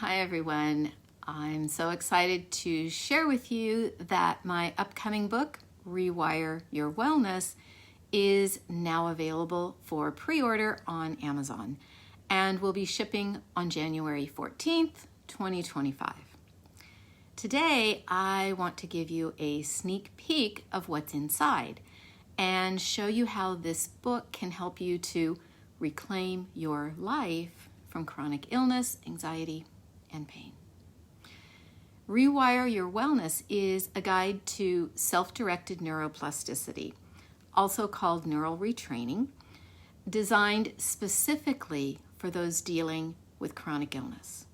Hi everyone. I'm so excited to share with you that my upcoming book, Rewire Your Wellness, is now available for pre-order on Amazon and will be shipping on January 14th, 2025. Today, I want to give you a sneak peek of what's inside and show you how this book can help you to reclaim your life from chronic illness, anxiety, and pain. Rewire Your Wellness is a guide to self-directed neuroplasticity, also called neural retraining, designed specifically for those dealing with chronic illness.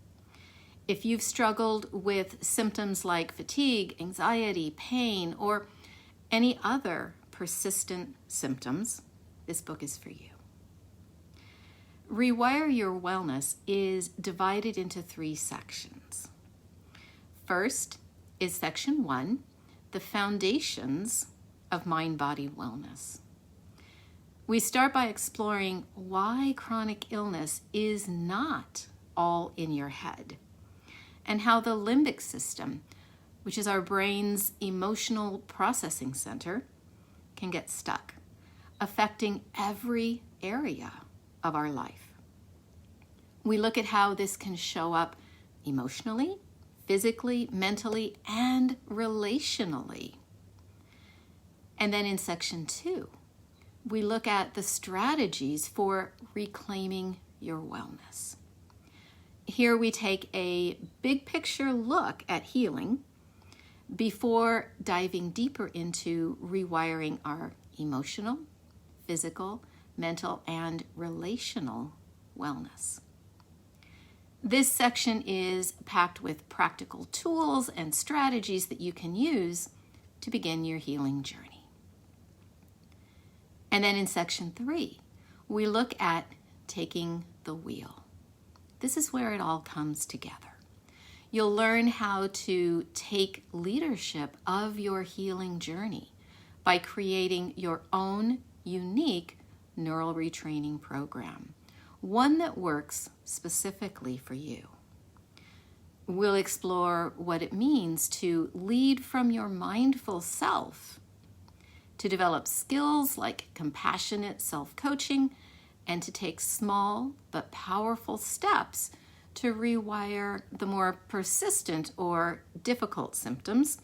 If you've struggled with symptoms like fatigue, anxiety, pain, or any other persistent symptoms, this book is for you. Rewire Your Wellness is divided into 3 sections. First is Section 1, the foundations of mind-body wellness. We start by exploring why chronic illness is not all in your head, and how the limbic system, which is our brain's emotional processing center, can get stuck, affecting every area of our life. We look at how this can show up emotionally, physically, mentally, and relationally. And then in Section 2, we look at the strategies for reclaiming your wellness. Here we take a big picture look at healing before diving deeper into rewiring our emotional, physical, mental, and relational wellness. This section is packed with practical tools and strategies that you can use to begin your healing journey. And then in Section 3, we look at taking the wheel. This is where it all comes together. You'll learn how to take leadership of your healing journey by creating your own unique neural retraining program, one that works specifically for you. We'll explore what it means to lead from your mindful self, to develop skills like compassionate self-coaching, and to take small but powerful steps to rewire the more persistent or difficult symptoms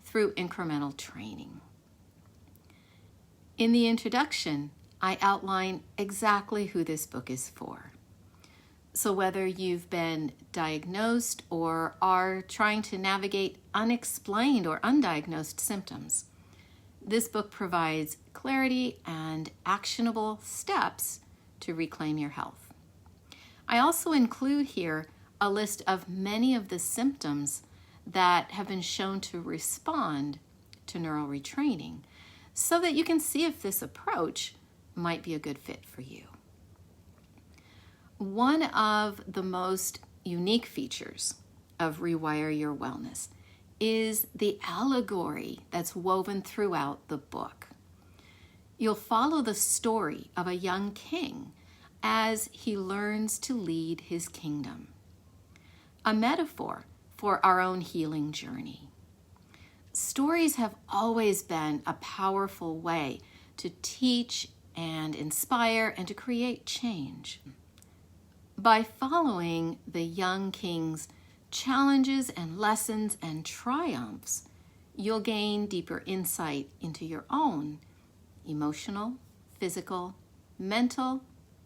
through incremental training. In the introduction, I outline exactly who this book is for. So whether you've been diagnosed or are trying to navigate unexplained or undiagnosed symptoms, this book provides clarity and actionable steps to reclaim your health. I also include here a list of many of the symptoms that have been shown to respond to neural retraining, so that you can see if this approach might be a good fit for you. One of the most unique features of Rewire Your Wellness is the allegory that's woven throughout the book. You'll follow the story of a young king as he learns to lead his kingdom, a metaphor for our own healing journey. Stories have always been a powerful way to teach and inspire and to create change. By following the young king's challenges and lessons and triumphs, you'll gain deeper insight into your own emotional, physical, mental,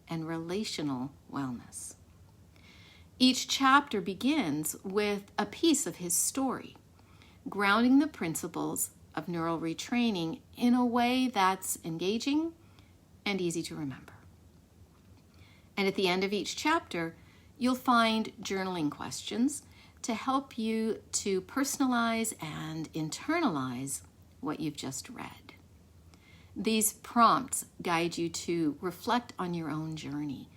and relational wellness. Each chapter begins with a piece of his story, grounding the principles of neural retraining in a way that's engaging and easy to remember. And at the end of each chapter, you'll find journaling questions to help you to personalize and internalize what you've just read. These prompts guide you to reflect on your own journey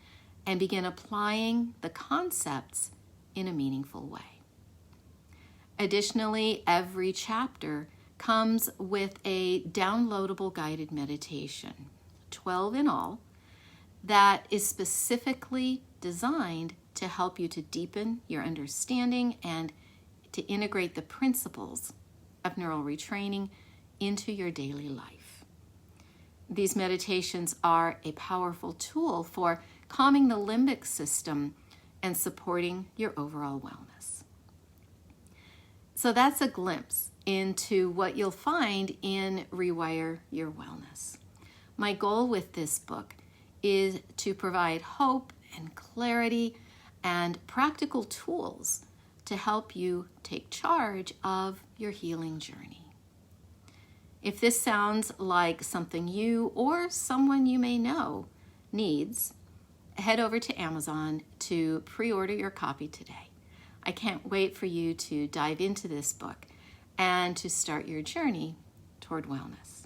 and begin applying the concepts in a meaningful way. Additionally, every chapter comes with a downloadable guided meditation, 12 in all, that is specifically designed to help you to deepen your understanding and to integrate the principles of neural retraining into your daily life. These meditations are a powerful tool for calming the limbic system and supporting your overall wellness. So that's a glimpse into what you'll find in Rewire Your Wellness. My goal with this book is to provide hope and clarity and practical tools to help you take charge of your healing journey. If this sounds like something you or someone you may know needs, head over to Amazon to pre-order your copy today. I can't wait for you to dive into this book and to start your journey toward wellness.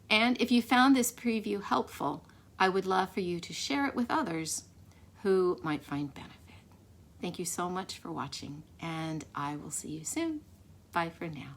And if you found this preview helpful, I would love for you to share it with others who might find benefit. Thank you so much for watching, and I will see you soon. Bye for now.